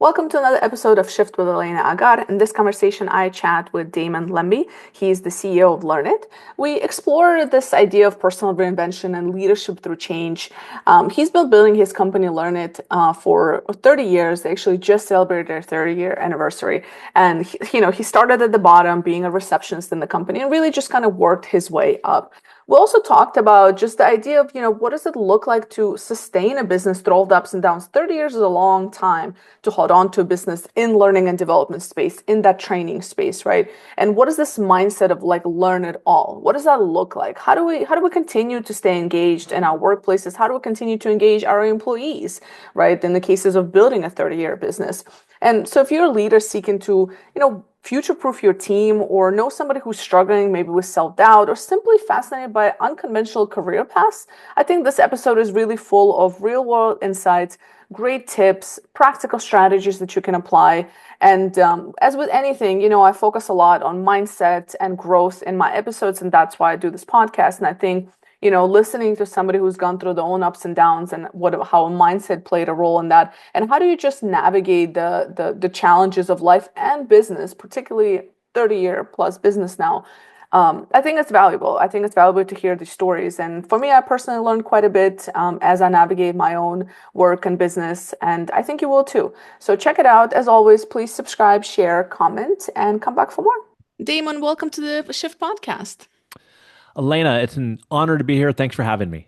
Welcome to another episode of Shift with Elena Agar. In this conversation, I chat with Damon Lembi. He's the CEO of Learnit. We explore this idea of personal reinvention and leadership through change. He's been building his company Learnit for 30 years. They actually just celebrated their 30-year anniversary. And he started at the bottom, being a receptionist in the company, and really just kind of worked his way up. We also talked about just the idea of, what does it look like to sustain a business through all the ups and downs? 30 years is a long time to hold on to a business in learning and development space, in that training space, right? And what is this mindset of like learn it all? What does that look like? How do we continue to stay engaged in our workplaces? How do we continue to engage our employees, right? In the cases of building a 30-year business. And so if you're a leader seeking to, future-proof your team or know somebody who's struggling maybe with self-doubt or simply fascinated by unconventional career paths, I think this episode is really full of real-world insights, great tips, practical strategies that you can apply. And as with anything, I focus a lot on mindset and growth in my episodes, and that's why I do this podcast. And I think listening to somebody who's gone through their own ups and downs and how a mindset played a role in that, and how do you just navigate the challenges of life and business, particularly 30-year plus business now. I think it's valuable. I think it's valuable to hear these stories. And for me, I personally learned quite a bit as I navigate my own work and business, and I think you will too. So check it out. As always, please subscribe, share, comment, and come back for more. Damon, welcome to the Shift Podcast. Elena, it's an honor to be here. Thanks for having me.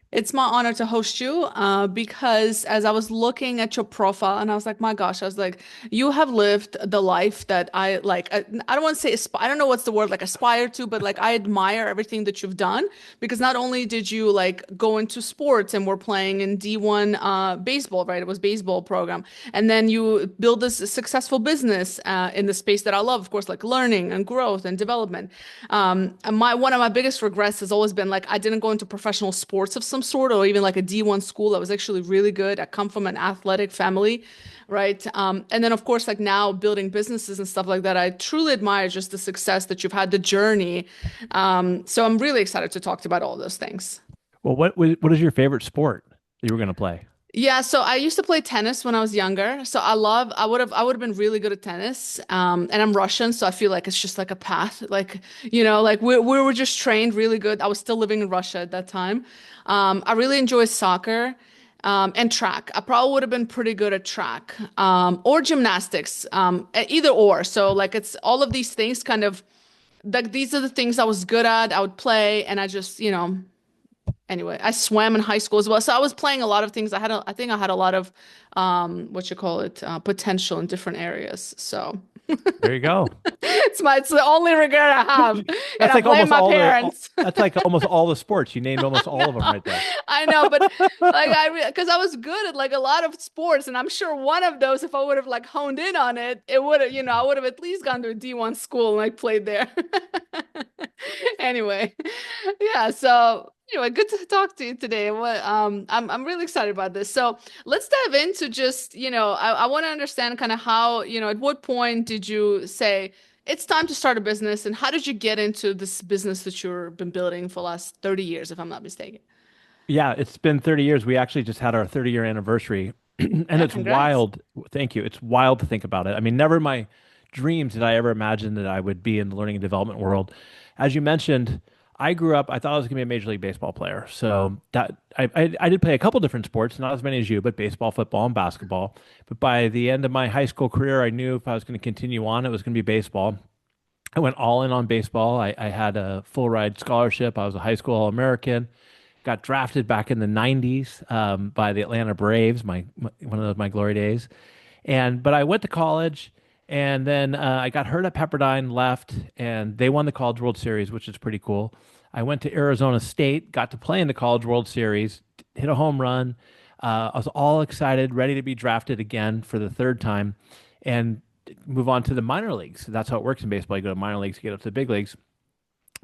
It's my honor to host you because as I was looking at your profile and I was like, my gosh, I was like, you have lived the life that I like. I don't want to say, I don't know what's the word, like aspire to, but like I admire everything that you've done because not only did you like go into sports and were playing in D1 baseball, right? It was baseball program. And then you build this successful business in the space that I love, of course, like learning and growth and development. And one of my biggest regrets has always been like, I didn't go into professional sports of some sort or even like a D1 school that was actually really good. I come from an athletic family, right? And then of course, like now building businesses and stuff like that, I truly admire just the success that you've had, the journey. So I'm really excited to talk about all those things. Well, what is your favorite sport that you were going to play? Yeah, so I used to play tennis when I was younger. So I would have been really good at tennis. And I'm Russian, so I feel like it's just like a path. Like, like we were just trained really good. I was still living in Russia at that time. I really enjoy soccer, and track. I probably would have been pretty good at track, or gymnastics, either or. So like it's all of these things kind of like these are the things I was good at. I would play and I just, anyway, I swam in high school as well. So I was playing a lot of things. I think I had a lot of, what you call it, potential in different areas. So There you go. it's the only regret I have. And That's I like blame almost my all parents. that's like almost all the sports. You named almost all of them right there. I know, but like because I was good at like a lot of sports, and I'm sure one of those, if I would have like honed in on it, it would have, I would have at least gone to a D1 school and like played there. Anyway, yeah. So anyway, good to talk to you today. I'm really excited about this. So let's dive into just I want to understand kind of how at what point did you say it's time to start a business, and how did you get into this business that you've been building for the last 30 years, if I'm not mistaken? Yeah, it's been 30 years. We actually just had our 30-year anniversary, and Yeah, it's congrats. wild. Thank you. It's wild to think about it. I mean, never in my dreams did I ever imagine that I would be in the learning and development world. As you mentioned, I grew up, I thought I was going to be a Major League Baseball player. So that I did play a couple different sports, not as many as you, but baseball, football, and basketball. But by the end of my high school career, I knew if I was going to continue on, it was going to be baseball. I went all in on baseball. I had a full ride scholarship. I was a high school All American. Got drafted back in the 90s by the Atlanta Braves, one of those my glory days. But I went to college, and then I got hurt at Pepperdine, left, and they won the College World Series, which is pretty cool. I went to Arizona State, got to play in the College World Series, hit a home run. I was all excited, ready to be drafted again for the third time, and move on to the minor leagues. That's how it works in baseball. You go to minor leagues to get up to the big leagues.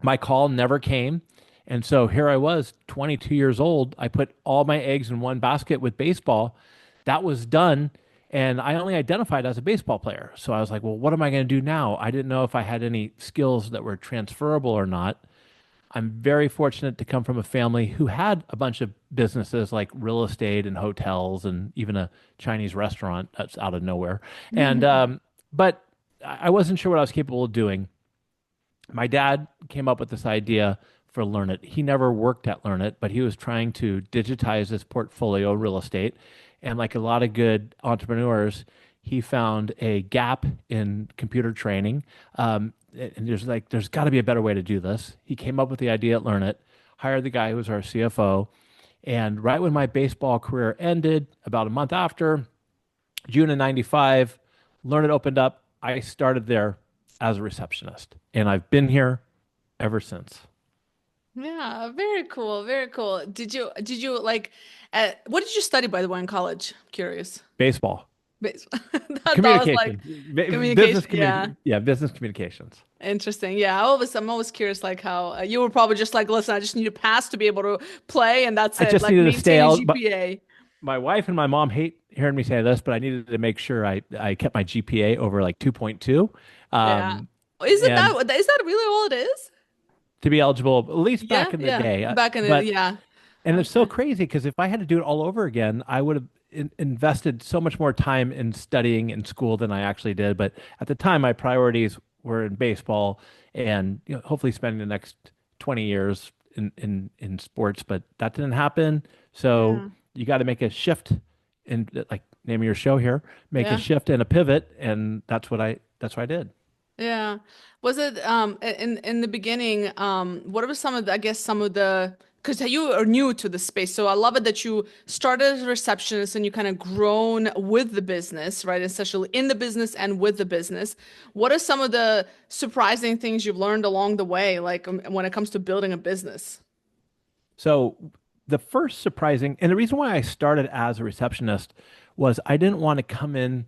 My call never came. And so here I was, 22 years old. I put all my eggs in one basket with baseball. That was done. And I only identified as a baseball player. So I was like, well, what am I going to do now? I didn't know if I had any skills that were transferable or not. I'm very fortunate to come from a family who had a bunch of businesses like real estate and hotels and even a Chinese restaurant that's out of nowhere. And but I wasn't sure what I was capable of doing. My dad came up with this idea for Learnit. He never worked at Learnit, but he was trying to digitize his portfolio real estate. And like a lot of good entrepreneurs, he found a gap in computer training. And there's got to be a better way to do this. He came up with the idea at Learnit, hired the guy who was our CFO. And right when my baseball career ended, about a month after, June of 95, Learnit opened up. I started there as a receptionist, and I've been here ever since. Yeah, very cool, very cool. Did you like what did you study by the way in college? Curious. Baseball, That was like communication, business communication. Yeah. yeah, business communications. Interesting. Yeah, I'm always curious like how you were probably just like, listen, I just need a pass to be able to play and that's I it. just Like needed to stay maintain a out, but GPA. my wife and my mom hate hearing me say this, but I needed to make sure I kept my GPA over like 2.2, Yeah. um, and Is that really all it is? to be eligible, at least Yeah, back in the yeah. day. Back in the But yeah. And it's so Okay. crazy because if I had to do it all over again, I would have invested so much more time in studying in school than I actually did. But at the time, my priorities were in baseball and hopefully spending the next 20 years in sports. But that didn't happen. So Yeah. you got to make a shift in like name of your show here, make a Yeah. shift and a pivot, and that's what I did. Yeah. Was it in the beginning, what were some of the, I guess some of the, because you are new to the space. So I love it that you started as a receptionist and you kind of grown with the business, right? Essentially in the business and with the business. What are some of the surprising things you've learned along the way, like when it comes to building a business? So the first surprising, and the reason why I started as a receptionist was I didn't want to come in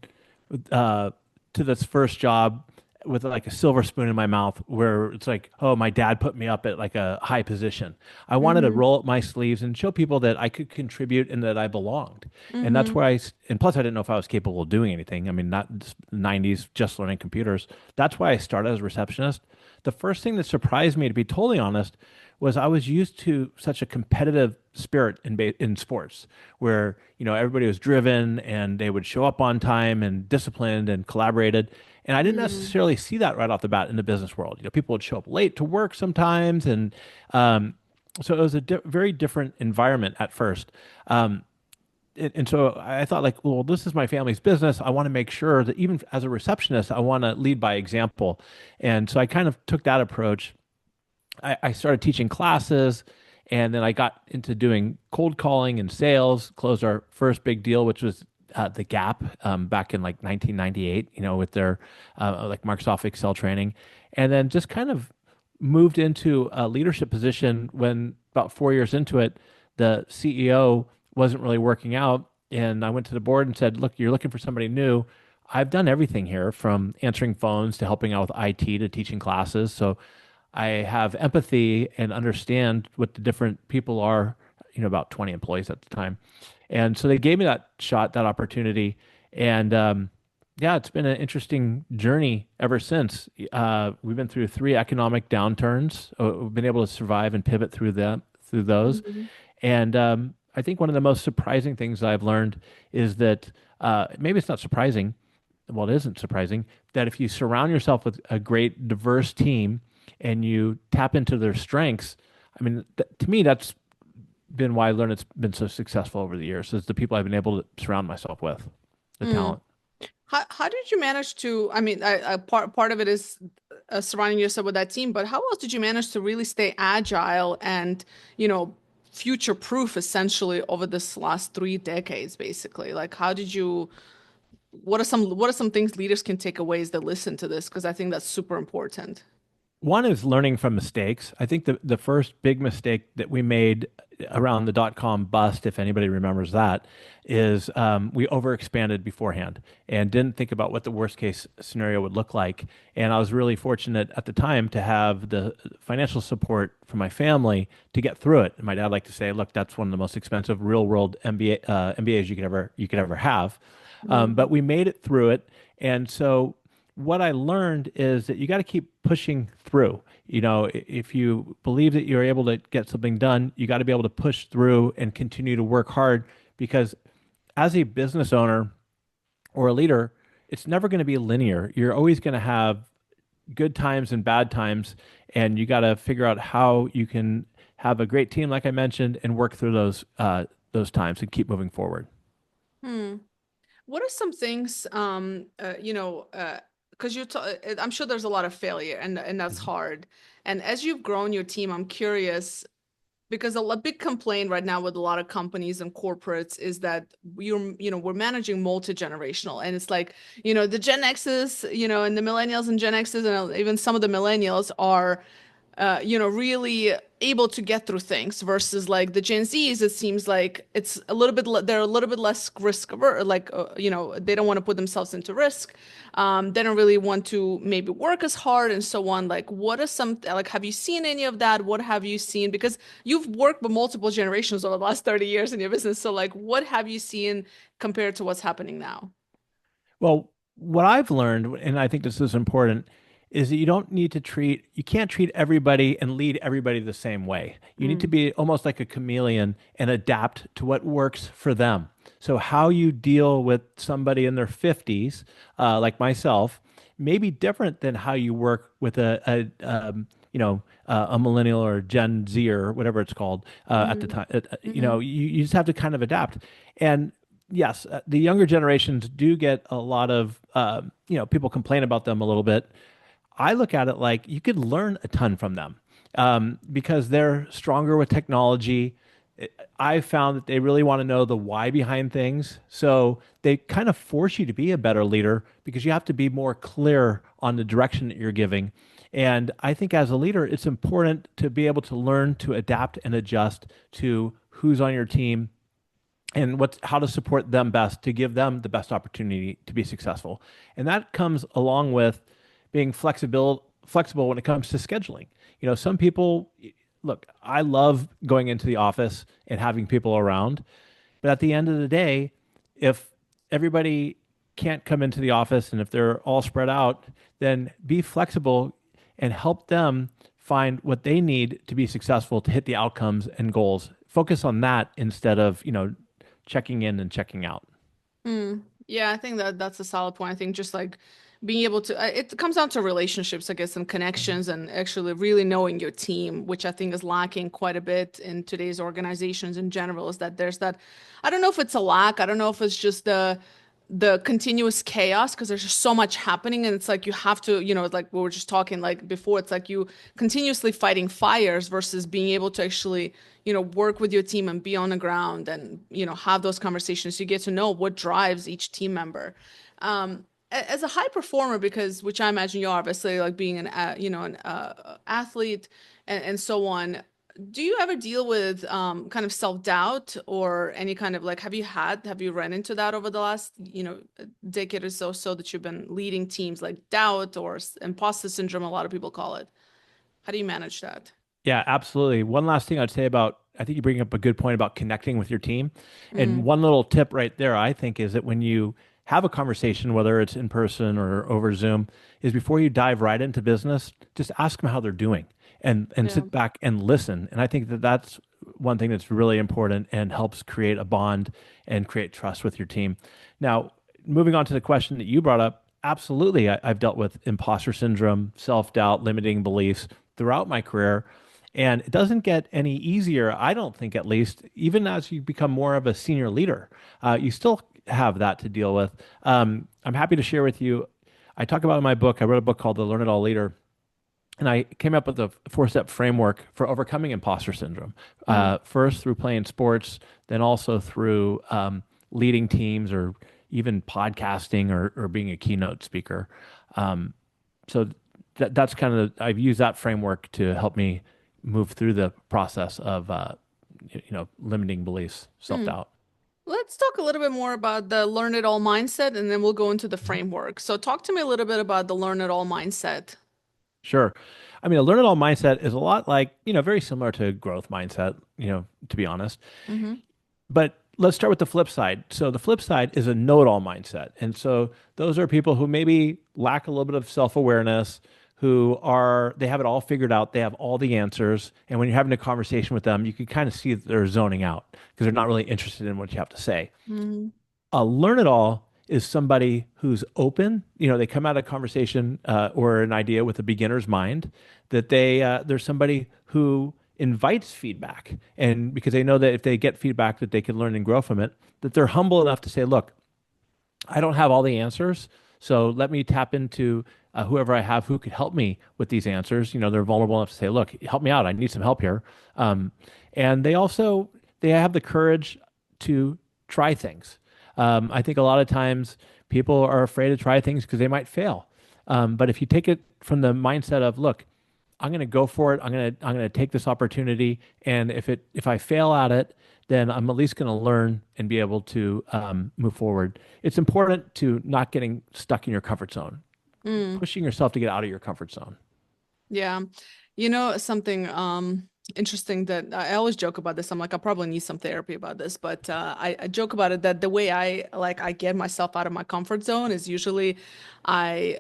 uh, to this first job with like a silver spoon in my mouth where it's like, oh, my dad put me up at like a high position. I wanted to Mm-hmm. roll up my sleeves and show people that I could contribute and that I belonged. And that's Mm-hmm. where and plus I didn't know if I was capable of doing anything. I mean, not just 90s, just learning computers. That's why I started as a receptionist. The first thing that surprised me, to be totally honest, was I was used to such a competitive spirit in sports where everybody was driven and they would show up on time and disciplined and collaborated, and I didn't Mm-hmm. necessarily see that right off the bat in the business world. People would show up late to work sometimes, and um, so it was a very different environment at first. And so I thought, like, well, this is my family's business. I want to make sure that even as a receptionist, I want to lead by example. And so I kind of took that approach. I started teaching classes, and then I got into doing cold calling and sales, closed our first big deal, which was the Gap back in like 1998, with their like Microsoft Excel training. And then just kind of moved into a leadership position when about 4 years into it, the CEO wasn't really working out. And I went to the board and said, look, you're looking for somebody new. I've done everything here from answering phones to helping out with IT to teaching classes. So I have empathy and understand what the different people are, about 20 employees at the time. And so they gave me that shot, that opportunity. And yeah, it's been an interesting journey ever since. We've been through three economic downturns. We've been able to survive and pivot through those. Mm-hmm. And I think one of the most surprising things I've learned is that maybe it's not surprising. Well, it isn't surprising that if you surround yourself with a great, diverse team and you tap into their strengths, I mean, to me, that's been why Learnit's been so successful over the years, is the people I've been able to surround myself with, the talent. How did you manage to, I mean, part of it is surrounding yourself with that team, but how else did you manage to really stay agile and, you know, future proof essentially over this last 3 decades, basically? Like, how did you, what are some things leaders can take away as they listen to this? Because I think that's super important. One is learning from mistakes. I think the first big mistake that we made around the .com bust, if anybody remembers that, is we overexpanded beforehand and didn't think about what the worst case scenario would look like. And I was really fortunate at the time to have the financial support from my family to get through it. And my dad liked to say, "Look, that's one of the most expensive real world MBAs you could ever have." But Mhm. we made it through it, and so what I learned is that you got to keep pushing through. If you believe that you're able to get something done, you got to be able to push through and continue to work hard because as a business owner or a leader, it's never going to be linear. You're always going to have good times and bad times, and you got to figure out how you can have a great team, like I mentioned, and work through those times and keep moving forward. Hmm. What are some things, because I'm sure there's a lot of failure and that's Mhm. hard. And as you've grown your team, I'm curious because big complaint right now with a lot of companies and corporates is that we're managing multi-generational, and it's like, the Gen X's, and the millennials and Gen X's, and even some of the millennials are really able to get through things versus like the Gen Zs. It seems like it's a little bit, they're a little bit less risk averse, like, they don't want to put themselves into risk. They don't really want to maybe work as hard and so on. Like, what are some, like, have you seen any of that? What have you seen? Because you've worked with multiple generations over the last 30 years in your business. So, like, what have you seen compared to what's happening now? Well, what I've learned, and I think this is important, is that you can't treat everybody and lead everybody the same way. You need to Mm, be almost like a chameleon and adapt to what works for them. So, how you deal with somebody in their 50s, like myself, may be different than how you work with a millennial or Gen Z or whatever it's called at the mm, time. mm-hmm, You just have to kind of adapt. And yes, the younger generations do get a lot of, people complain about them a little bit. I look at it like you could learn a ton from them because they're stronger with technology. I found that they really want to know the why behind things. So they kind of force you to be a better leader because you have to be more clear on the direction that you're giving. And I think as a leader, it's important to be able to learn to adapt and adjust to who's on your team and how to support them best to give them the best opportunity to be successful. And that comes along with being flexible when it comes to scheduling. Some people look, I love going into the office and having people around, but at the end of the day, if everybody can't come into the office and if they're all spread out, then be flexible and help them find what they need to be successful to hit the outcomes and goals. Focus on that instead of, checking in and checking out. mm. Yeah, I think that's a solid point. I think just like being able to, it comes down to relationships, I guess, and connections, and actually really knowing your team, which I think is lacking quite a bit in today's organizations in general. Is that there's that, I don't know if it's a lack, I don't know if it's just the continuous chaos because there's just so much happening, and it's like you have to, like we were just talking like before, it's like you continuously fighting fires versus being able to actually, work with your team and be on the ground and, have those conversations. You get to know what drives each team member. As a high performer, because which I imagine you are, obviously, like being an athlete and so on, do you ever deal with kind of self-doubt or any kind of like, have you run into that over the last, decade or so that you've been leading teams, like doubt or imposter syndrome, a lot of people call it. How do you manage that? Yeah, absolutely. One last thing I'd say about, I think you bring up a good point about connecting with your team. And Mm, one little tip right there, I think, is that when you have a conversation, whether it's in person or over Zoom, is before you dive right into business, just ask them how they're doing and yeah. sit back and listen. And I think that that's one thing that's really important and helps create a bond and create trust with your team. Now, moving on to the question that you brought up, absolutely, I've dealt with imposter syndrome, self-doubt, limiting beliefs throughout my career. And it doesn't get any easier, I don't think, at least, even as you become more of a senior leader. You still have that to deal with. I'm happy to share with you. I talk about in my book, I wrote a book called The Learn It All Leader, and I came up with a four-step framework for overcoming imposter syndrome. Mm, First, through playing sports, then also through leading teams or even podcasting or being a keynote speaker. So that's kind of I've used that framework to help me move through the process of limiting beliefs, self mm. doubt. Let's talk a little bit more about the learn it all mindset, and then we'll go into the framework. So talk to me a little bit about the learn it all mindset. Sure. I mean, a learn it all mindset is a lot like, very similar to growth mindset, to be honest. Mm-hmm. But let's start with the flip side. So the flip side is a know-it-all mindset. And so those are people who maybe lack a little bit of self-awareness, who are they have it all figured out, they have all the answers, and when you're having a conversation with them, you can kind of see that they're zoning out because they're not really interested in what you have to say. Mm, A learn it all is somebody who's open. They come out of a conversation or an idea with a beginner's mind. That they're somebody who invites feedback, and because they know that if they get feedback, that they can learn and grow from it. That they're humble enough to say, "Look, I don't have all the answers, so let me tap into whoever I have who could help me with these answers." They're vulnerable enough to say, "Look, help me out. I need some help here." Um, and they have the courage to try things. I think a lot of times people are afraid to try things because they might fail. But if you take it from the mindset of, "Look, I'm going to go for it. I'm going to take this opportunity, and if I fail at it, then I'm at least going to learn and be able to move forward." It's important to not getting stuck in your comfort zone, mm. pushing yourself to get out of your comfort zone. Yeah. Something interesting that I always joke about this. I'm like, I probably need some therapy about this, but I joke about it that the way I get myself out of my comfort zone is usually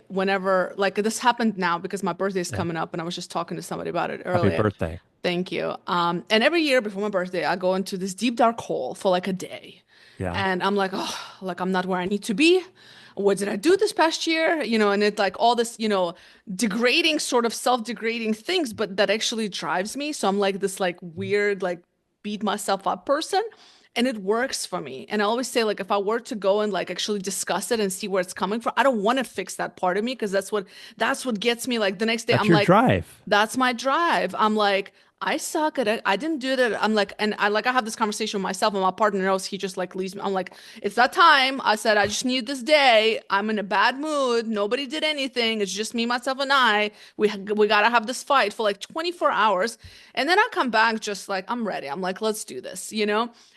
whenever like this happened now because my birthday is Yeah. coming up and I was just talking to somebody about it Happy earlier. birthday. Thank you. And every year before my birthday, I go into this deep dark hole for like a day. Yeah. And I'm like, oh, like I'm not where I need to be. What did I do this past year? And it's like all this, degrading, sort of self-degrading things, but that actually drives me. So I'm like this like weird, like beat myself up person. And it works for me. And I always say, like, if I were to go and like actually discuss it and see where it's coming from, I don't want to fix that part of me because that's what gets me like the next day. That's I'm your like, drive. that's my drive. I'm like, I suck at it. I didn't do that. I'm like, and I have this conversation with myself, and my partner knows. He just like leaves me. I'm like, it's that time. I said, I just need this day. I'm in a bad mood. Nobody did anything. It's just me, myself, and I. We gotta have this fight for like 24 hours, and then I come back just like I'm ready. I'm like, let's do this.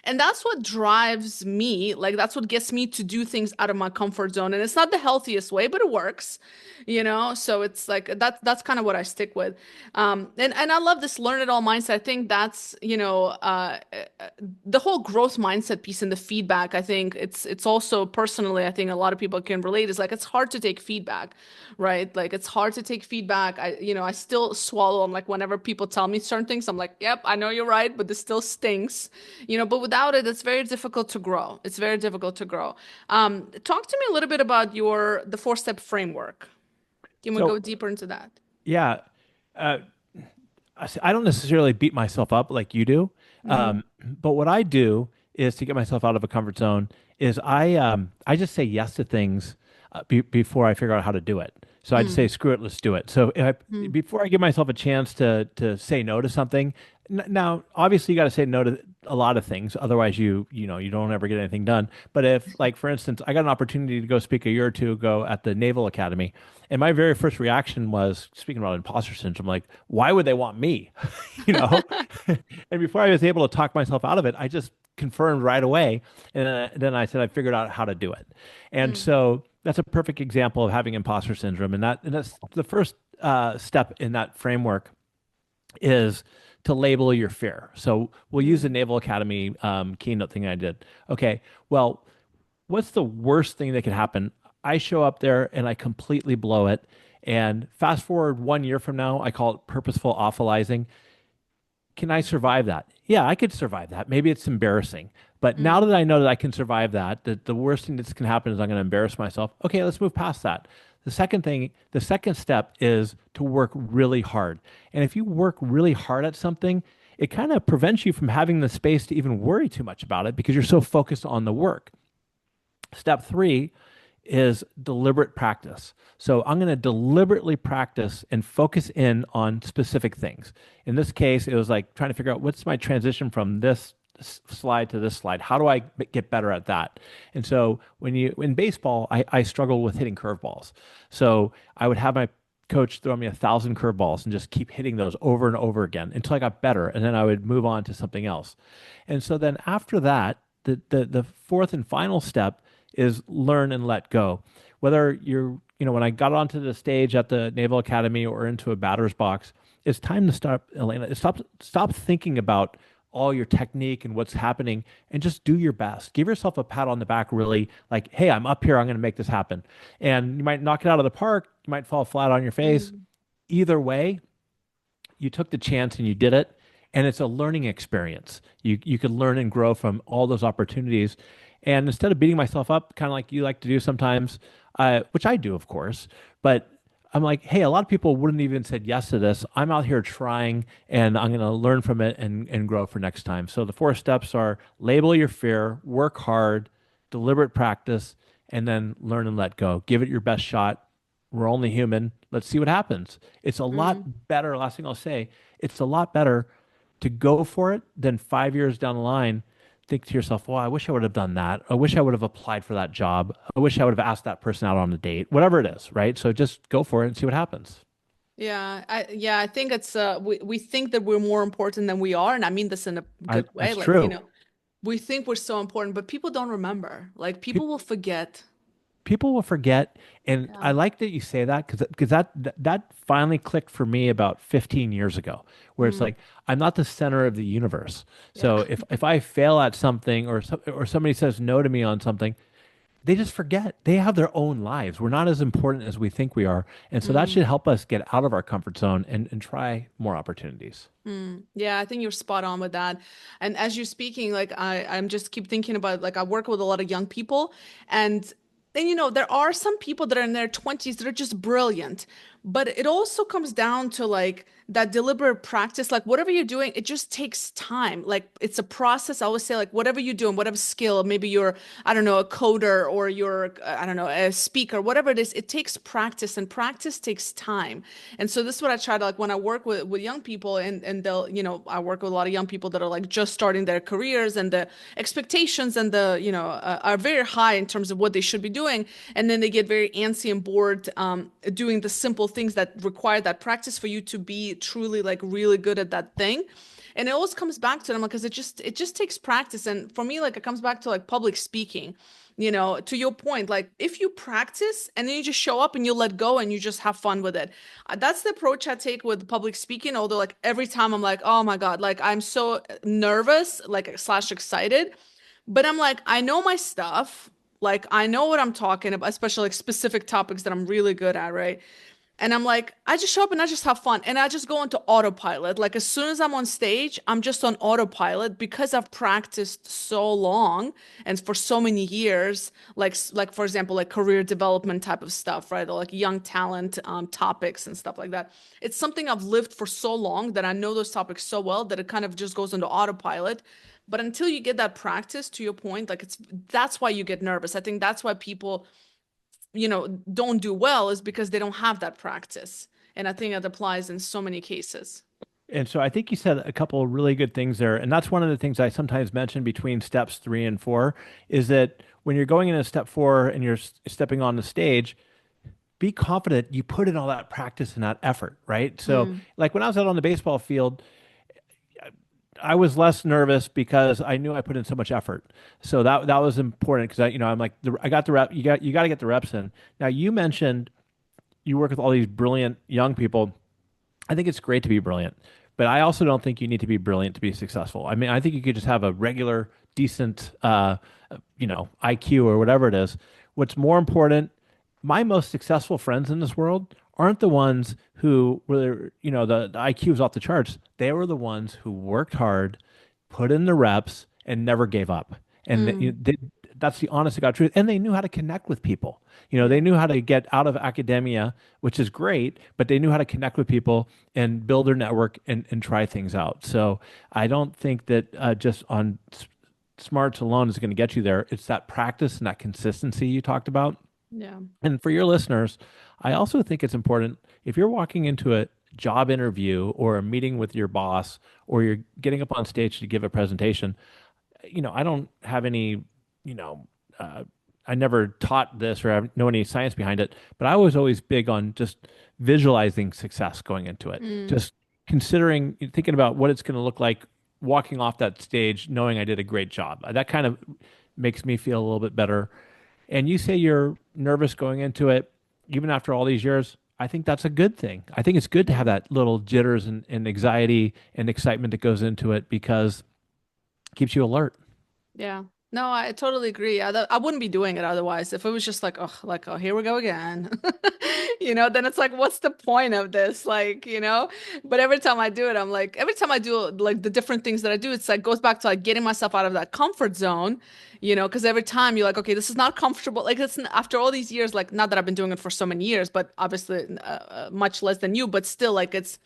And that's what drives me. Like that's what gets me to do things out of my comfort zone. And it's not the healthiest way, but it works. So it's like that's kind of what I stick with. And I love this learn it all mindset. I think that's, the whole growth mindset piece and the feedback. I think it's also personally, I think a lot of people can relate is like it's hard to take feedback, right? Like it's hard to take feedback. I still swallow. I'm like, whenever people tell me certain things, I'm like, yep, I know you're right, but this still stinks. But without it, it's very difficult to grow. It's very difficult to grow. Talk to me a little bit about the 4-step framework. Can we go So deeper into that? yeah, uh, I don't necessarily beat myself up like you do. Mm, But what I do is to get myself out of a comfort zone is I just say yes to things before I figure out how to do it. So I just say, mm, screw it, let's do it. So mm, before I give myself a chance to say no to something, now obviously you got to say no to a lot of things, otherwise you don't ever get anything done. But if, like, for instance, I got an opportunity to go speak a year or two ago at the Naval Academy, and my very first reaction was, speaking about imposter syndrome, like, why would they want me? you know and before I was able to talk myself out of it, I just confirmed right away. And then I said I figured out how to do it. And mm, so that's a perfect example of having imposter syndrome. And that's the first step in that framework is to label your fear. So we'll use the mm, Naval Academy keynote thing I did. Okay, well, what's the worst thing that could happen? I show up there and I completely blow it. And fast forward 1 year from now, I call it purposeful awfulizing. Can I survive that? Yeah, I could survive that. Maybe it's embarrassing. But now mm, that I know that I can survive that, that the worst thing that can happen is I'm going to embarrass myself. Okay, let's move past that. The second step is to work really hard. And if you work really hard at something, it kind of prevents you from having the space to even worry too much about it because you're so focused on the work. Step three is deliberate practice. So I'm going to deliberately practice and focus in on specific things. In this case, it was like trying to figure out what's my transition from this slide to this slide. How do I get better at that? And so in baseball, I struggle with hitting curveballs. So I would have my coach throw me 1,000 curveballs and just keep hitting those over and over again until I got better. And then I would move on to something else. And so then after that, the fourth and final step is learn and let go. Whether when I got onto the stage at the Naval Academy or into a batter's box, it's time to stop, Elena. Stop thinking about all your technique and what's happening and just do your best. Give yourself a pat on the back, really like, hey, I'm up here. I'm going to make this happen. And you might knock it out of the park. You might fall flat on your face. Mm. Either way, you took the chance and you did it. And it's a learning experience. You can learn and grow from all those opportunities. And instead of beating myself up, kind of like you like to do sometimes, which I do, of course, but I'm like, hey, a lot of people wouldn't even said yes to this. I'm out here trying and I'm going to learn from it and grow for next time. So the 4 steps are label your fear, work hard, deliberate practice, and then learn and let go. Give it your best shot. We're only human. Let's see what happens. It's a Mm. lot better. Last thing I'll say, it's a lot better to go for it than 5 years down the line think to yourself, well, I wish I would have done that. I wish I would have applied for that job. I wish I would have asked that person out on a date, whatever it is, right? So just go for it and see what happens. Yeah, I think it's we think that we're more important than we are, and I mean this in a good way. That's Like, true. we think we're so important, but people don't remember. Like, Pe- people will forget. People will forget, and Yeah. I like that you say that because that finally clicked for me about 15 years ago, where it's Mm. like I'm not the center of the universe. Yeah. So if I fail at something or somebody says no to me on something, they just forget. They have their own lives. We're not as important as we think we are. And so that Mm. should help us get out of our comfort zone and try more opportunities. Mm. Yeah, I think you're spot on with that. And as you're speaking, like I'm just keep thinking about, like, I work with a lot of young people, and there are some people that are in their 20s that are just brilliant. But it also comes down to like that deliberate practice. Like, whatever you're doing, it just takes time. Like, it's a process. I always say, like, whatever you're doing, whatever skill, maybe you're, I don't know, a coder, or you're, I don't know, a speaker, whatever it is, it takes practice, and practice takes time. And so this is what I try to, like, when I work with young people, and they'll, I work with a lot of young people that are like just starting their careers, and the expectations and are very high in terms of what they should be doing. And then they get very antsy and bored, doing the simple things that require that practice for you to be truly, like, really good at that thing. And it always comes back to them, because it just takes practice. And for me, like, it comes back to like public speaking. To your point, like, if you practice and then you just show up and you let go and you just have fun with it. That's the approach I take with public speaking. Although, like, every time I'm like, oh my God, like, I'm so nervous, like, slash excited. But I'm like, I know my stuff. Like, I know what I'm talking about, especially like specific topics that I'm really good at, right? And I'm like, I just show up and I just have fun. And I just go into autopilot. Like, as soon as I'm on stage, I'm just on autopilot, because I've practiced so long and for so many years, like for example, like career development type of stuff, right? Or like young talent topics and stuff like that. It's something I've lived for so long that I know those topics so well that it kind of just goes into autopilot. But until you get that practice, to your point, like, that's why you get nervous. I think that's why people don't do well, is because they don't have that practice. And I think that applies in so many cases. And so I think you said a couple of really good things there. And that's one of the things I sometimes mention between steps 3 and 4 is that when you're going into step 4 and you're stepping on the stage, be confident you put in all that practice and that effort, right? So, Mm. like when I was out on the baseball field, I was less nervous because I knew I put in so much effort. So that was important because I'm like I got the rep. You got to get the reps in. Now you mentioned you work with all these brilliant young people. I think it's great to be brilliant, but I also don't think you need to be brilliant to be successful. I mean, I think you could just have a regular, decent, IQ or whatever it is. What's more important, my most successful friends in this world aren't the ones who were, the IQ is off the charts. They were the ones who worked hard, put in the reps, and never gave up. And Mm. that's the honest to God truth. And they knew how to connect with people. Yeah. They knew how to get out of academia, which is great, but they knew how to connect with people and build their network and try things out. So I don't think that just on smarts alone is going to get you there. It's that practice and that consistency you talked about. Yeah. And for your listeners, I also think it's important if you're walking into a job interview or a meeting with your boss or you're getting up on stage to give a presentation, I don't have any, you know, uh, I never taught this or I know any science behind it, but I was always big on just visualizing success going into it. Mm. Just thinking about what it's going to look like walking off that stage, knowing I did a great job. That kind of makes me feel a little bit better. And you say you're nervous going into it, even after all these years. I think that's a good thing. I think it's good to have Yeah. that little jitters and anxiety and excitement that goes into it because keeps you alert. Yeah. No, I totally agree. I wouldn't be doing it otherwise. If it was just like, oh, here we go again. Then it's like, what's the point of this? But every time I do it, I'm like, every time I do like the different things that I do, it's like goes back to like getting myself out of that comfort zone, because every time you're like, okay, this is not comfortable. Like after all these years, like not that I've been doing it for so many years, but obviously much less than you, but still like it's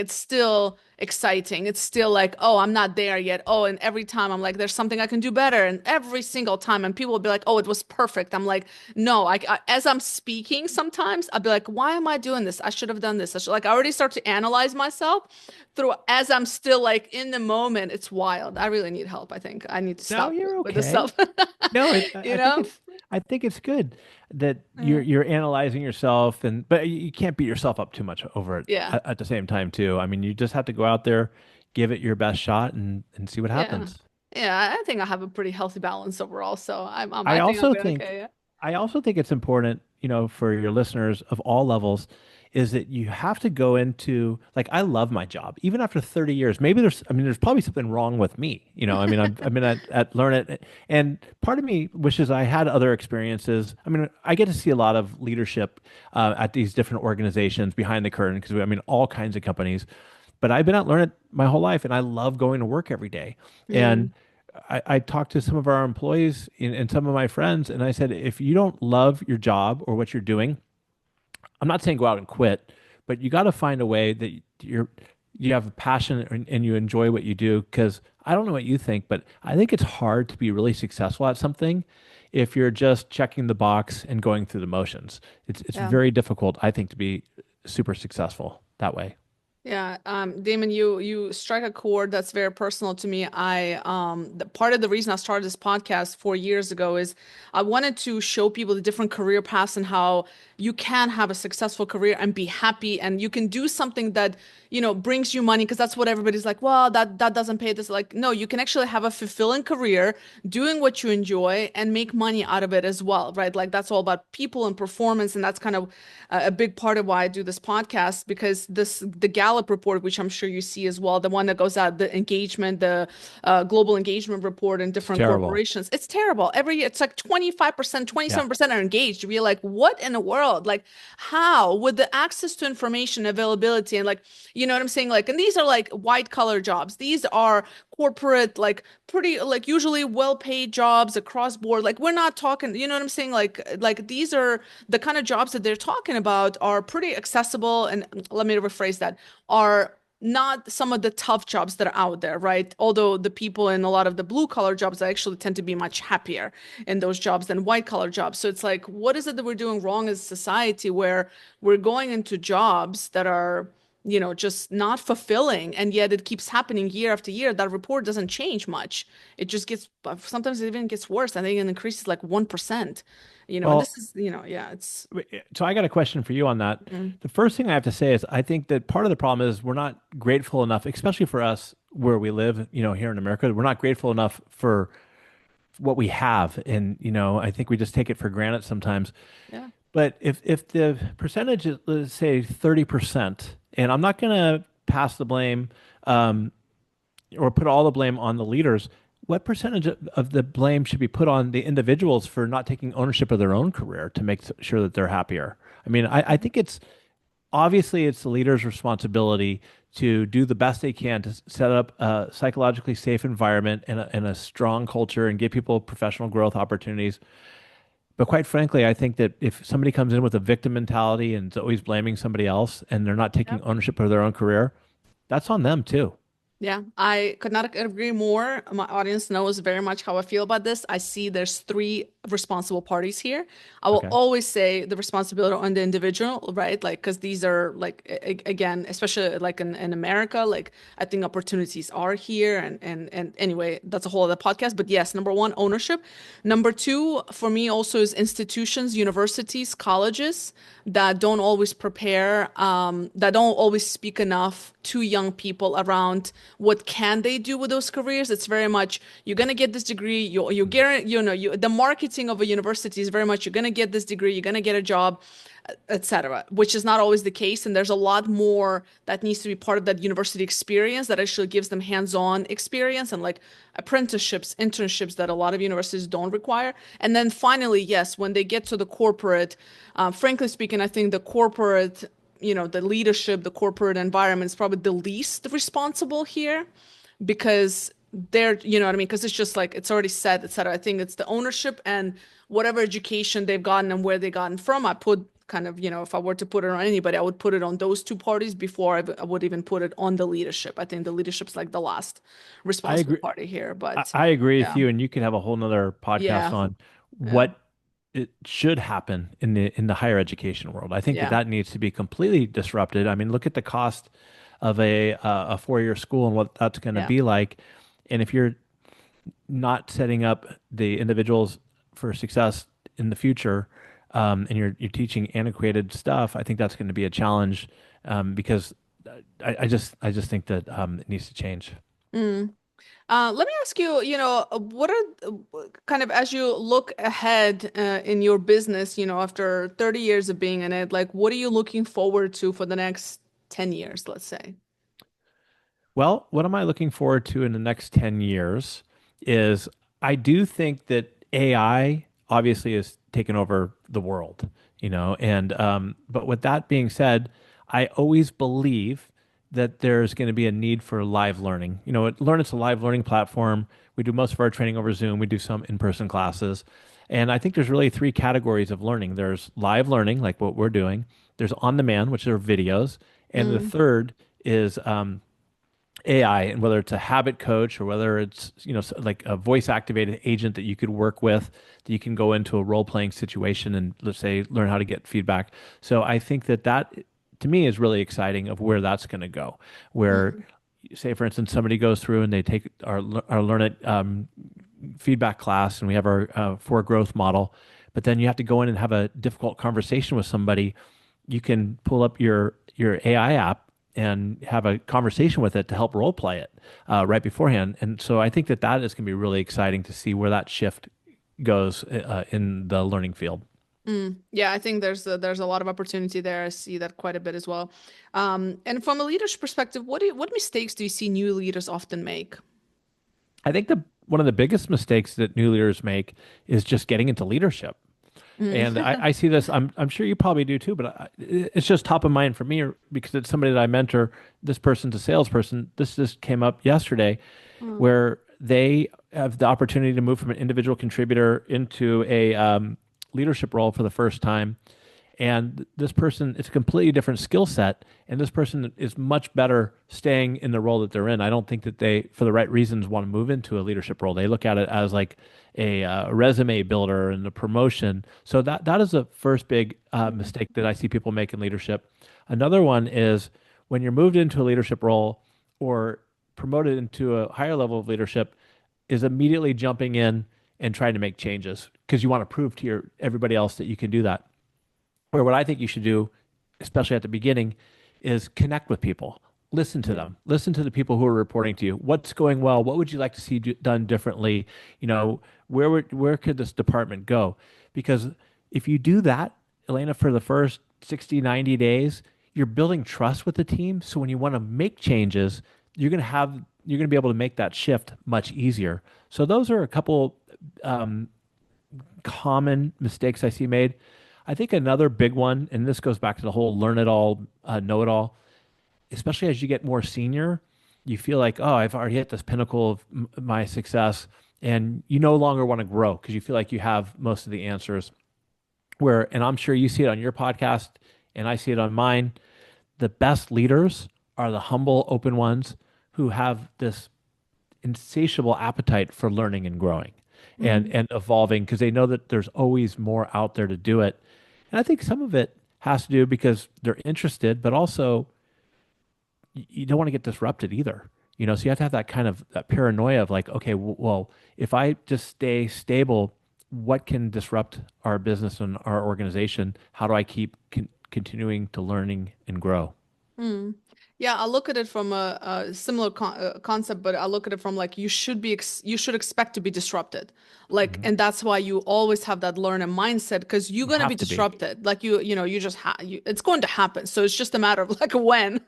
still exciting. It's still like, oh, I'm not there yet. Oh, and every time I'm like, there's something I can do better. And every single time, and people will be like, oh, it was perfect. I'm like, no, as I'm speaking, sometimes I'll be like, why am I doing this? I should have done this. I already start to analyze myself through as I'm still like in the moment. It's wild. I really need help. I think I need to No, stop you're with this okay. stuff. No, You know? I think it's good that Yeah. you're analyzing yourself, but you can't beat yourself up too much over it Yeah. at the same time too. I mean, you just have to go out there, give it your best shot, and see what Yeah. happens. Yeah. I think I have a pretty healthy balance overall. So I I think I'll also be think okay. I also think it's important, for your listeners of all levels, is that you have to go into like I love my job, even after 30 years. Maybe there's probably something wrong with me. I mean, I've been at Learnit, and part of me wishes I had other experiences. I mean, I get to see a lot of leadership at these different organizations behind the curtain because I mean, all kinds of companies. But I've been at Learnit my whole life, and I love going to work every day. And Mm. I talked to some of our employees and some of my friends, and I said, if you don't love your job or what you're doing, I'm not saying go out and quit, but you got to find a way that you have a passion and you enjoy what you do. Because I don't know what you think, but I think it's hard to be really successful at something if you're just checking the box and going through the motions. It's Yeah. very difficult, I think, to be super successful that way. Yeah, Damon, you strike a chord that's very personal to me. The part of the reason I started this podcast 4 years ago is I wanted to show people the different career paths and how you can have a successful career and be happy, and you can do something that brings you money, because that's what everybody's like. Well, that doesn't pay this. Like, no, you can actually have a fulfilling career doing what you enjoy and make money out of it as well, right? Like that's all about people and performance, and that's kind of a big part of why I do this podcast, because the Gallup report, which I'm sure you see as well, the one that goes out, the global engagement report in It's different terrible. corporations, it's terrible. Every year it's like 25%, Yeah. 27% are engaged. You're like, what in the world? Like, how with the access to information availability, and like, you know what I'm saying? Like, and these are like white collar jobs. These are corporate, like pretty, like usually well paid jobs across board. Like, we're not talking, you know what I'm saying? Like these are the kind of jobs that they're talking about are pretty accessible. And let me rephrase that, are not some of the tough jobs that are out there, right? Although the people in a lot of the blue collar jobs actually tend to be much happier in those jobs than white collar jobs. So it's like, what is it that we're doing wrong as a society where we're going into jobs that are, just not fulfilling, and yet it keeps happening year after year. That report doesn't change much. It just gets, sometimes it even gets worse. I think it increases like 1%. And Well, this is, yeah, it's. so I got a question for you on that. Mm. The first thing I have to say is I think that part of the problem is we're not grateful enough, especially for us where we live, here in America. We're not grateful enough for what we have. And, I think we just take it for granted sometimes. Yeah. But if the percentage is, let's say, 30%, and I'm not going to pass the blame um, or put all the blame on the leaders, what percentage of the blame should be put on the individuals for not taking ownership of their own career to make sure that they're happier? I mean, I think it's obviously it's the leader's responsibility to do the best they can to set up a psychologically safe environment and a strong culture and give people professional growth opportunities. But quite frankly, I think that if somebody comes in with a victim mentality and is always blaming somebody else and they're not taking ownership of their own career, that's on them too. Yeah, I could not agree more. My audience knows very much how I feel about this. I see there's three responsible parties here. I will Okay. always say the responsibility on the individual, right? Like, because these are like, again, especially like in America, like I think opportunities are here. And anyway, that's a whole other podcast. But yes, number one, ownership. Number two, for me also is institutions, universities, colleges that don't always prepare, that don't always speak enough to young people around what can they do with those careers. It's very much, you're gonna get this degree, you guarantee, the market marketing of a university is very much you're going to get this degree, you're going to get a job, etc., which is not always the case. And there's a lot more that needs to be part of that university experience that actually gives them hands-on experience and like apprenticeships, internships that a lot of universities don't require. And then finally, yes, when they get to the corporate, frankly speaking, I think the corporate, the leadership, the corporate environment is probably the least responsible here because they're, you know what I mean? Because it's just like it's already set, et cetera. I think it's the ownership and whatever education they've gotten and where they gotten from. I put kind of, if I were to put it on anybody, I would put it on those two parties before I would even put it on the leadership. I think the leadership's like the last I responsible agree. party here. But I agree with yeah, you, and you could have a whole nother podcast yeah, on yeah, what it should happen in the higher education world. I think that yeah, that needs to be completely disrupted. I mean, look at the cost of a 4-year school and what that's going to yeah. be like. And if you're not setting up the individuals for success in the future, and you're teaching antiquated stuff, I think that's going to be a challenge because I just think that it needs to change. Mm. Let me ask you, what are kind of as you look ahead in your business, after 30 years of being in it, like what are you looking forward to for the next 10 years, let's say? Well, what am I looking forward to in the next 10 years is I do think that AI obviously has taken over the world, and but with that being said, I always believe that there's going to be a need for live learning. Learnit's a live learning platform. We do most of our training over Zoom. We do some in-person classes. And I think there's really three categories of learning. There's live learning, like what we're doing. There's on demand, which are videos. And the Mm, third is AI, and whether it's a habit coach or whether it's like a voice activated agent that you could work with, that you can go into a role playing situation and, let's say, learn how to get feedback. So I think that to me is really exciting of where that's going to go. Where, mm, say for instance, somebody goes through and they take our Learnit feedback class, and we have our for growth model, but then you have to go in and have a difficult conversation with somebody. You can pull up your AI app and have a conversation with it to help role play it right beforehand. And so I think that is going to be really exciting to see where that shift goes in the learning field. mm. Yeah, I think there's a lot of opportunity there. I see that quite a bit as well. And from a leadership perspective, what mistakes do you see new leaders often make? I think the one of the biggest mistakes that new leaders make is just getting into leadership. Mm. And I see this. I'm sure you probably do too, but it's just top of mind for me because it's somebody that I mentor. This person's a salesperson. This just came up yesterday, Mm, where they have the opportunity to move from an individual contributor into a leadership role for the first time. And this person, it's a completely different skill set. And this person is much better staying in the role that they're in. I don't think that they, for the right reasons, want to move into a leadership role. They look at it as like a resume builder and a promotion. So that is the first big mistake that I see people make in leadership. Another one is when you're moved into a leadership role or promoted into a higher level of leadership, is immediately jumping in and trying to make changes because you want to prove to everybody else that you can do that. Or what I think you should do, especially at the beginning, is connect with people. Listen to mm, them. Listen to the people who are reporting to you. What's going well? What would you like to see done differently? Where could this department go? Because if you do that, Elena, for the first 60, 90 days, you're building trust with the team. So when you want to make changes, you're going to be able to make that shift much easier. So those are a couple um, common mistakes I see made. I think another big one, and this goes back to the whole learn it all, know it all, especially as you get more senior, you feel like, oh, I've already hit this pinnacle of my success, and you no longer want to grow because you feel like you have most of the answers. And I'm sure you see it on your podcast, and I see it on mine. The best leaders are the humble, open ones who have this insatiable appetite for learning and growing mm. and evolving because they know that there's always more out there to do it. And I think some of it has to do because they're interested, but also you don't want to get disrupted either. So you have to have that kind of that paranoia of like, okay, well, if I just stay stable, what can disrupt our business and our organization? How do I keep continuing to learning and grow? Mm. Yeah, I look at it from a similar concept, but I look at it from like you should expect to be disrupted, like, Mhm. and that's why you always have that learner mindset because you're You gonna be have to be. disrupted. Like you just it's going to happen. So it's just a matter of like when,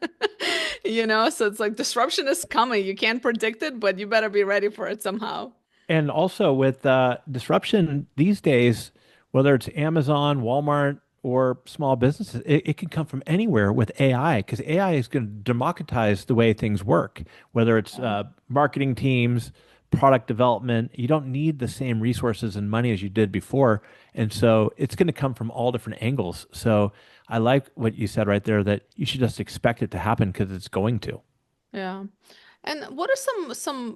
So it's like disruption is coming. You can't predict it, but you better be ready for it somehow. And also with disruption these days, whether it's Amazon, Walmart, or small businesses, it can come from anywhere with AI because AI is going to democratize the way things work, whether it's Yeah. marketing teams, product development. You don't need the same resources and money as you did before. And so it's going to come from all different angles. So I like what you said right there that you should just expect it to happen because it's going to. Yeah. And what are some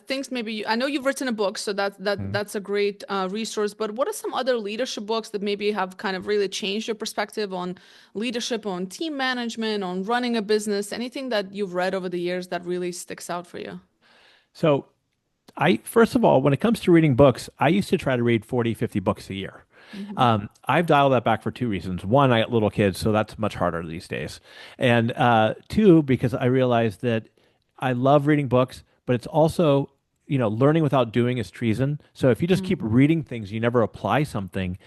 things maybe I know you've written a book, so that's a great resource, but what are some other leadership books that maybe have kind of really changed your perspective on leadership, on team management, on running a business, anything that you've read over the years that really sticks out for you? So first of all, when it comes to reading books, I used to try to read 40, 50 books a year. Hmm. I've dialed that back for two reasons. One, I got little kids, so that's much harder these days. And two, because I realized that I love reading books, but it's also, learning without doing is treason. So if you just keep Hmm. reading things, you never apply something,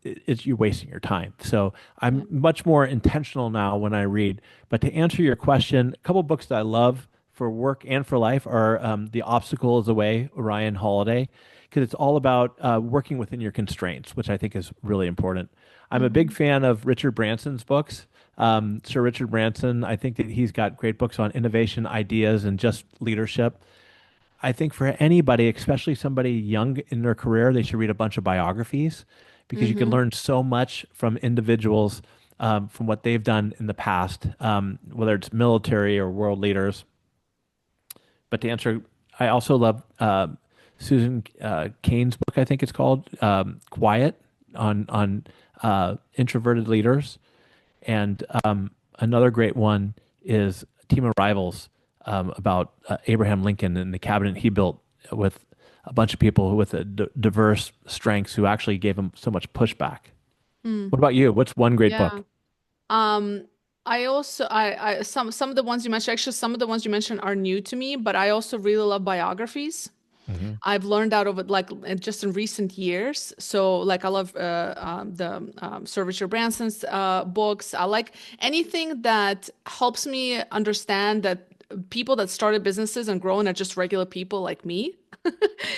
you're wasting your time. So Yeah. I'm much more intentional now when I read. But to answer your question, a couple books that I love for work and for life are The Obstacle is the Way, Ryan Holiday, because it's all about working within your constraints, which I think is really important. I'm a big Hmm. fan of Richard Branson's books. Sir Richard Branson, I think that he's got great books on innovation, ideas, and just leadership. I think for anybody, especially somebody young in their career, they should read a bunch of biographies because you can Hmm. learn so much from individuals from what they've done in the past, whether it's military or world leaders. But to answer, I also love Susan Cain's book. I think it's called Quiet on introverted leaders, and another great one is Team of Rivals about Abraham Lincoln and the cabinet he built with a bunch of people with diverse strengths who actually gave him so much pushback. What about you? What's one great Yeah. book? Um, I also I some of the ones you mentioned, actually some of the ones you mentioned are new to me, but I also really love biographies. Hmm. I've learned out of it like just in recent years. So like I love the Sir Richard Branson's books. I like anything that helps me understand that people that started businesses and grown are just regular people like me.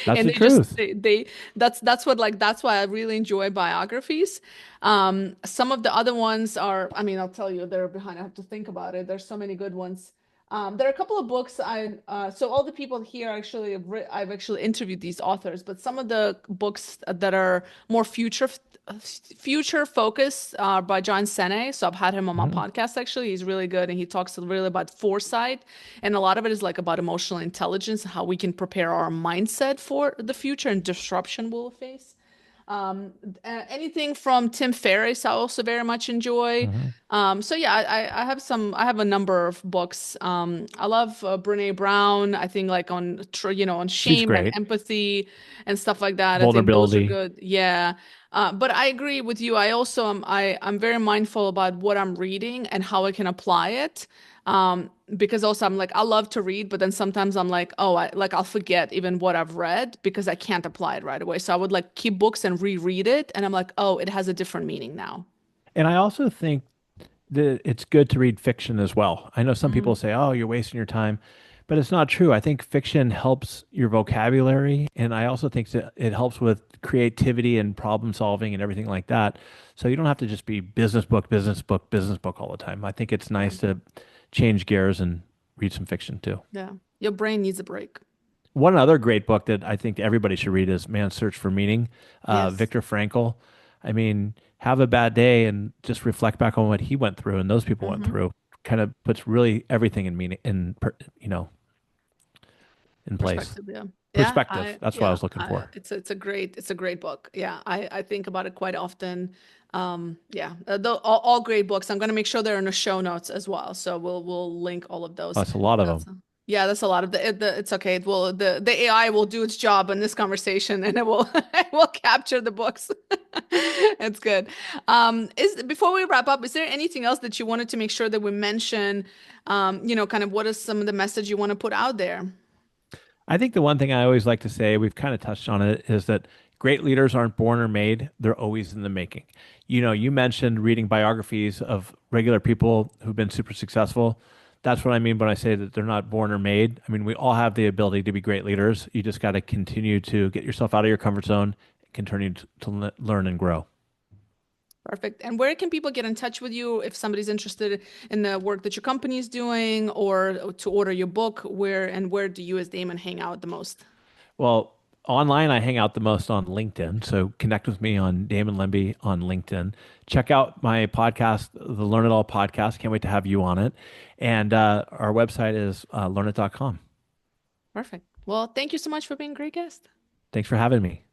That's And the truth. they that's what like that's why I really enjoy biographies. Some of the other ones are, I mean, I'll tell you, they're behind. I have to think about it. There's so many good ones. There are a couple of books so all the people here actually I've actually interviewed these authors, but some of the books that are more future focused are by John Sene. So I've had him on my Hmm. podcast actually. He's really good and he talks really about foresight, and a lot of it is like about emotional intelligence, how we can prepare our mindset for the future and disruption we'll face. Anything from Tim Ferriss, I also very much enjoy. Hmm. So yeah, I have a number of books. I love Brene Brown. I think like on She's shame and great. empathy and stuff like that. I think those are Vulnerability. good. Yeah. But I agree with you. I also I'm very mindful about what I'm reading and how I can apply it. Because also I'm like I love to read, but then sometimes I'm like, oh, I'll forget even what I've read because I can't apply it right away. So I would like keep books and reread it, and I'm like, oh, it has a different meaning now. And I also think that it's good to read fiction as well. I know some people say, "Oh, you're wasting your time," but it's not true. I think fiction helps your vocabulary, and I also think that it helps with creativity and problem solving and everything like that. So you don't have to just be business book, business book, business book all the time. I think it's Yeah. nice to change gears and read some fiction too. Yeah. Your brain needs a break. One other great book that I think everybody should read is Man's Search for Meaning, Yes. Viktor Frankl. I mean, have a bad day and just reflect back on what he went through and those people went Hmm. through. Kind of puts really everything in meaning in place. Perspective. Yeah. Perspective. That's what I was looking for. It's a great book. Yeah. I think about it quite often. Yeah. All great books. I'm going to make sure they're in the show notes as well. So we'll link all of those. That's a lot of That's them. Yeah, that's a lot of it's okay. It will the AI will do its job in this conversation and it will it will capture the books. It's good. Is before we wrap up, is there anything else that you wanted to make sure that we mention? Kind of what is some of the message you want to put out there? I think the one thing I always like to say, we've kind of touched on it, is that great leaders aren't born or made, they're always in the making. You mentioned reading biographies of regular people who've been super successful. That's what I mean when I say that they're not born or made. I mean, we all have the ability to be great leaders. You just got to continue to get yourself out of your comfort zone, continue to learn and grow. Perfect. And where can people get in touch with you if somebody's interested in the work that your company is doing or to order your book? Where do you as Damon hang out the most? Well, online, I hang out the most on LinkedIn. So connect with me on Damon Lembi on LinkedIn. Check out my podcast, the Learn It All podcast. Can't wait to have you on it. And our website is learnit.com. Perfect. Well, thank you so much for being a great guest. Thanks for having me.